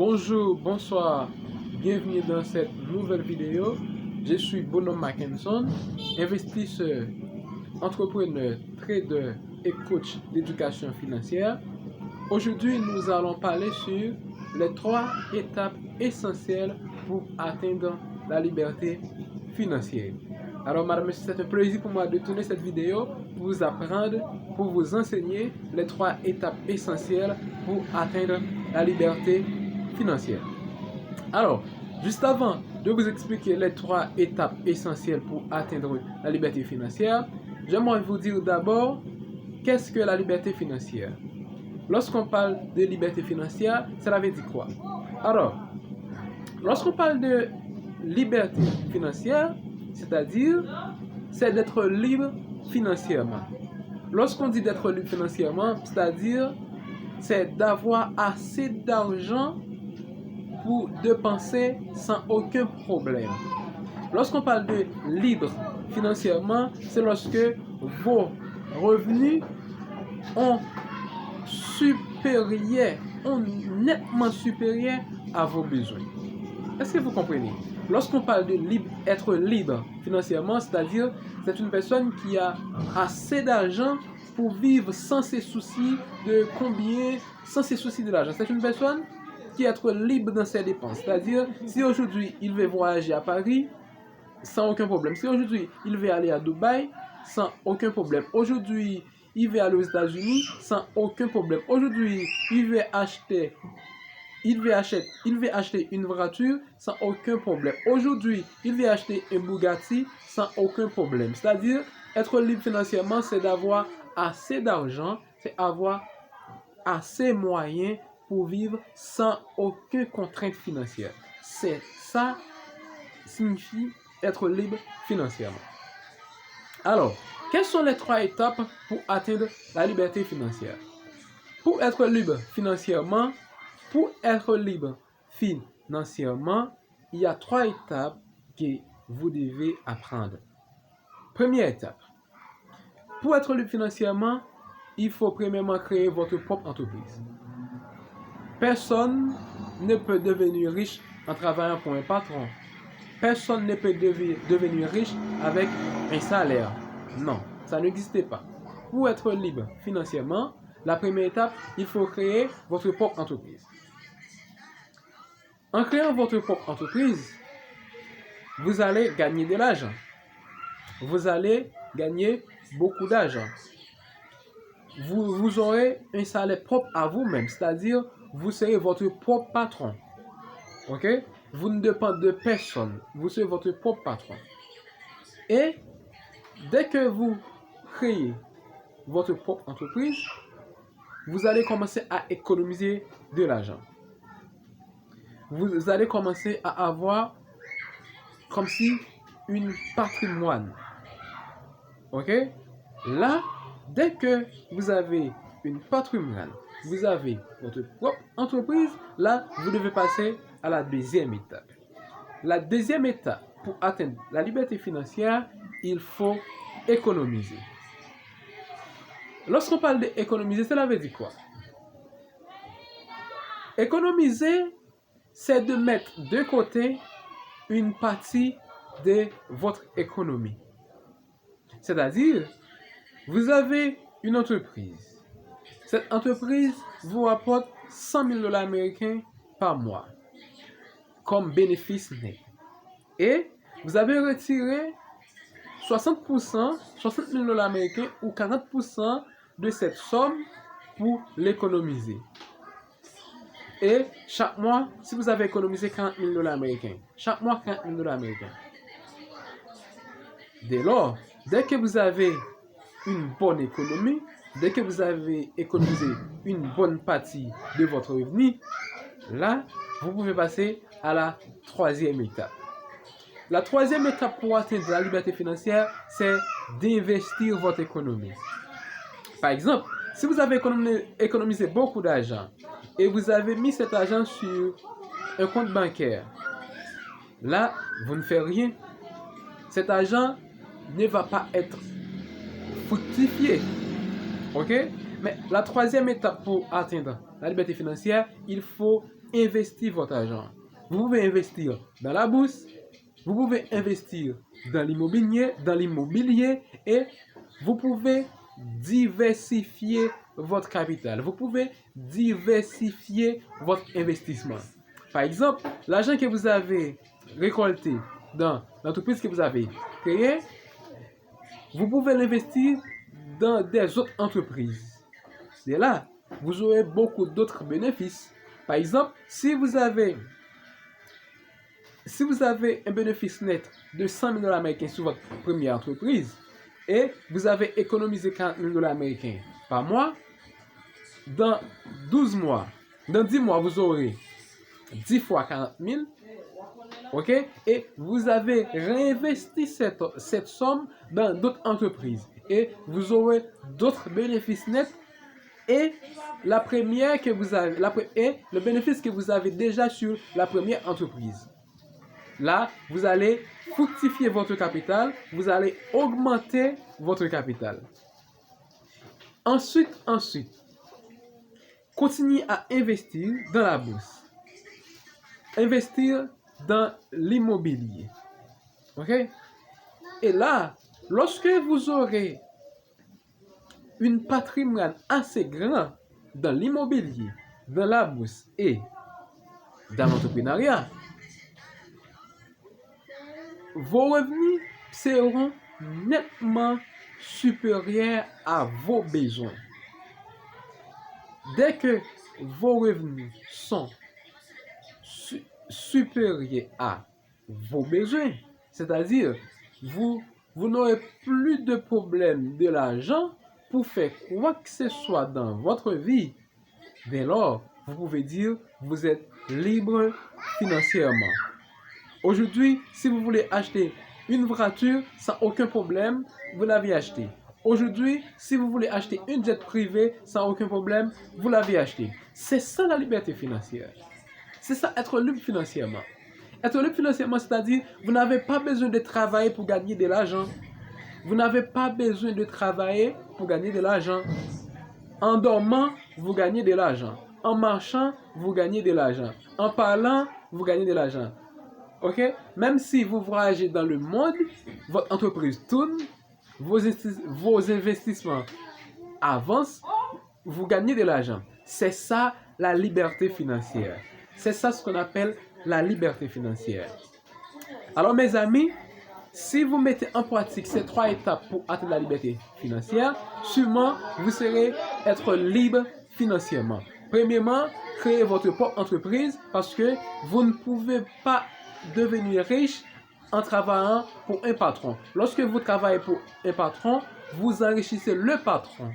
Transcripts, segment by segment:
Bonjour, bonsoir, bienvenue dans cette nouvelle vidéo. Je suis Bonhomme Mackinson, investisseur, entrepreneur, trader et coach d'éducation financière. Aujourd'hui, nous allons parler sur les 3 étapes essentielles pour atteindre la liberté financière. Alors, madame, c'est un plaisir pour moi de tourner cette vidéo pour vous apprendre, pour vous enseigner les 3 étapes essentielles pour atteindre la liberté financière. Alors, juste avant de vous expliquer les 3 étapes essentielles pour atteindre la liberté financière, j'aimerais vous dire d'abord, qu'est-ce que la liberté financière? Lorsqu'on parle de liberté financière, cela veut dire quoi? Alors, lorsqu'on parle de liberté financière, c'est-à-dire, c'est d'être libre financièrement. Lorsqu'on dit d'être libre financièrement, c'est-à-dire, c'est d'avoir assez d'argent pour dépenser sans aucun problème. Lorsqu'on parle de libre financièrement, c'est lorsque vos revenus ont nettement supérieur à vos besoins. Est-ce que vous comprenez? Lorsqu'on parle de être libre financièrement, c'est-à-dire c'est une personne qui a assez d'argent pour vivre sans se soucier de combien, sans se soucier de l'argent. C'est une personne qui est libre dans ses dépenses. C'est-à-dire, si aujourd'hui il veut voyager à Paris, sans aucun problème. Si aujourd'hui il veut aller à Dubaï, sans aucun problème. Aujourd'hui, il veut aller aux États-Unis, sans aucun problème. Aujourd'hui, il veut acheter une voiture sans aucun problème. Aujourd'hui, il veut acheter un Bugatti sans aucun problème. C'est-à-dire, être libre financièrement, c'est d'avoir assez d'argent, c'est avoir assez moyens pour vivre sans aucune contrainte financière. C'est ça signifie être libre financièrement. Alors, quelles sont les 3 étapes pour atteindre la liberté financière? Pour être libre financièrement, il y a 3 étapes que vous devez apprendre. Première étape. Pour être libre financièrement, il faut premièrement créer votre propre entreprise. Personne ne peut devenir riche en travaillant pour un patron. Personne ne peut devenir riche avec un salaire. Non, ça n'existe pas. Pour être libre financièrement, la première étape, il faut créer votre propre entreprise. En créant votre propre entreprise, vous allez gagner de l'argent. Vous allez gagner beaucoup d'argent. Vous aurez un salaire propre à vous-même, c'est-à-dire vous serez votre propre patron. Ok? Vous ne dépendez de personne. Vous serez votre propre patron. Et dès que vous créez votre propre entreprise, vous allez commencer à économiser de l'argent. Vous allez commencer à avoir comme si une patrimoine. Ok? Là, dès que vous avez une patrimoine, vous avez votre propre entreprise, là, vous devez passer à la deuxième étape. La deuxième étape, pour atteindre la liberté financière, il faut économiser. Lorsqu'on parle d'économiser, cela veut dire quoi? Économiser, c'est de mettre de côté une partie de votre économie. C'est-à-dire, vous avez une entreprise. Cette entreprise vous rapporte 100 000 $ américains par mois comme bénéfice net. Et vous avez retiré 60%, 60 000 $ américains ou 40% de cette somme pour l'économiser. Et chaque mois, si vous avez économisé 40 000 $ américains, chaque mois 40 000 $ américains. Dès lors, dès que vous avez une bonne économie, dès que vous avez économisé une bonne partie de votre revenu, là, vous pouvez passer à la 3e étape. La 3e étape pour atteindre la liberté financière, c'est d'investir votre économie. Par exemple, si vous avez économisé beaucoup d'argent et vous avez mis cet argent sur un compte bancaire, là, vous ne faites rien. Cet argent ne va pas être fructifié. Ok? Mais la 3e étape pour atteindre la liberté financière, il faut investir votre argent. Vous pouvez investir dans la bourse, vous pouvez investir dans l'immobilier et vous pouvez diversifier votre capital. Vous pouvez diversifier votre investissement. Par exemple, l'argent que vous avez récolté dans l'entreprise que vous avez créée, vous pouvez l'investir dans des autres entreprises. Et là, vous aurez beaucoup d'autres bénéfices. Par exemple, si vous avez un bénéfice net de 100 000 $ américains sur votre première entreprise et vous avez économisé 40 000 $ américains par mois, dans 12 mois, dans 10 mois, vous aurez 10 fois 40 000, ok? Et vous avez réinvesti cette somme dans d'autres entreprises et vous aurez d'autres bénéfices nets et le bénéfice que vous avez déjà sur la première entreprise. Là, vous allez fructifier votre capital, vous allez augmenter votre capital. Ensuite, continuez à investir dans la bourse. Investir dans l'immobilier. Ok? Et là, lorsque vous aurez un patrimoine assez grand dans l'immobilier, dans la bourse et dans l'entrepreneuriat, vos revenus seront nettement supérieurs à vos besoins. Dès que vos revenus sont supérieurs à vos besoins, c'est-à-dire vous n'aurez plus de problème de l'argent pour faire quoi que ce soit dans votre vie, dès lors, vous pouvez dire que vous êtes libre financièrement. Aujourd'hui, si vous voulez acheter une voiture sans aucun problème, vous l'avez acheté. Aujourd'hui, si vous voulez acheter une jet privée sans aucun problème, vous l'avez acheté. C'est ça la liberté financière. C'est ça être libre financièrement. Être libre financièrement, c'est-à-dire vous n'avez pas besoin de travailler pour gagner de l'argent. Vous n'avez pas besoin de travailler pour gagner de l'argent. En dormant, vous gagnez de l'argent. En marchant, vous gagnez de l'argent. En parlant, vous gagnez de l'argent. Ok? Même si vous voyagez dans le monde, votre entreprise tourne, vos investissements avancent, vous gagnez de l'argent. C'est ça la liberté financière. C'est ça ce qu'on appelle la liberté financière. Alors mes amis, si vous mettez en pratique ces 3 étapes pour atteindre la liberté financière, sûrement vous serez être libre financièrement. Premièrement, créez votre propre entreprise parce que vous ne pouvez pas devenir riche en travaillant pour un patron. Lorsque vous travaillez pour un patron, vous enrichissez le patron.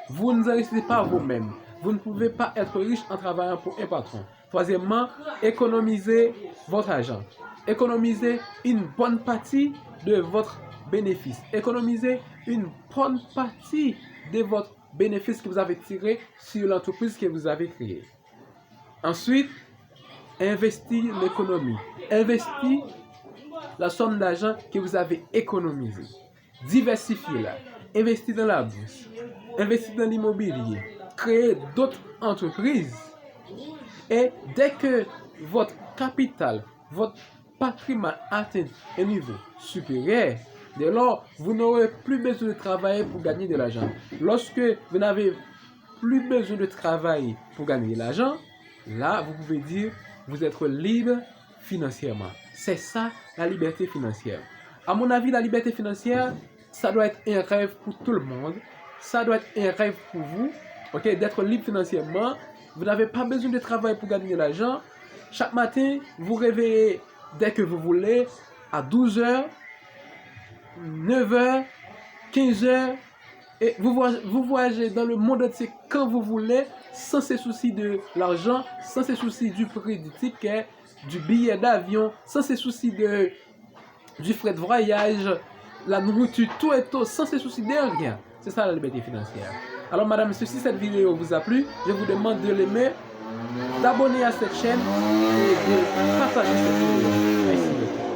Vous ne enrichissez pas vous-même. Vous ne pouvez pas être riche en travaillant pour un patron. Troisièmement, économisez votre argent. Économisez une bonne partie de votre bénéfice. Économisez une bonne partie de votre bénéfice que vous avez tiré sur l'entreprise que vous avez créée. Ensuite, investir l'économie. Investir la somme d'argent que vous avez économisée. Diversifiez-la. Investissez dans la bourse. Investissez dans l'immobilier. Créez d'autres entreprises. Et dès que votre capital, votre patrimoine atteint un niveau supérieur, dès lors, vous n'aurez plus besoin de travailler pour gagner de l'argent. Lorsque vous n'avez plus besoin de travailler pour gagner de l'argent, là, vous pouvez dire vous êtes libre financièrement. C'est ça la liberté financière. À mon avis, la liberté financière, ça doit être un rêve pour tout le monde. Ça doit être un rêve pour vous, ok, d'être libre financièrement. Vous n'avez pas besoin de travailler pour gagner de l'argent. Chaque matin, vous réveillez dès que vous voulez, à 12 h, 9 h, 15 h, et vous voyagez dans le monde entier quand vous voulez, sans se soucier de l'argent, sans se soucier du prix du ticket, du billet d'avion, sans se soucier du frais de voyage, la nourriture, tout et tout, sans se soucier de rien. C'est ça la liberté financière. Alors madame, monsieur, si cette vidéo vous a plu, je vous demande de l'aimer, d'abonner à cette chaîne et de partager cette vidéo. Merci beaucoup.